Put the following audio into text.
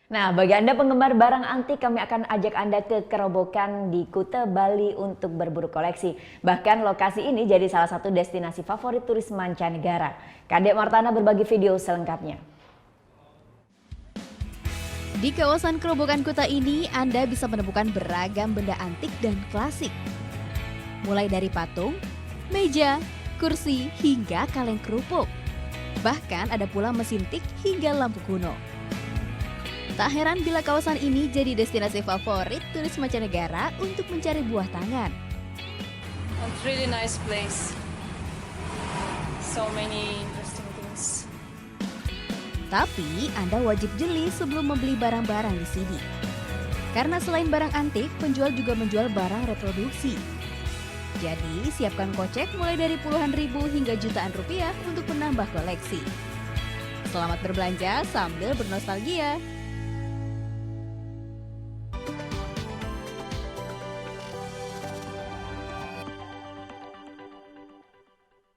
Nah, bagi Anda penggemar barang antik, kami akan ajak Anda ke Kerobokan di Kuta, Bali untuk berburu koleksi. Bahkan lokasi ini jadi salah satu destinasi favorit turis mancanegara. Kadek Martana berbagi video selengkapnya. Di kawasan Kerobokan Kuta ini, Anda bisa menemukan beragam benda antik dan klasik. Mulai dari patung, meja, kursi, hingga kaleng kerupuk. Bahkan ada pula mesin tik hingga lampu kuno. Tak heran bila kawasan ini jadi destinasi favorit turis mancanegara untuk mencari buah tangan. It's really nice place. So many interesting things. Tapi Anda wajib jeli sebelum membeli barang-barang di sini. Karena selain barang antik, penjual juga menjual barang reproduksi. Jadi siapkan kocek mulai dari puluhan ribu hingga jutaan rupiah untuk menambah koleksi. Selamat berbelanja sambil bernostalgia.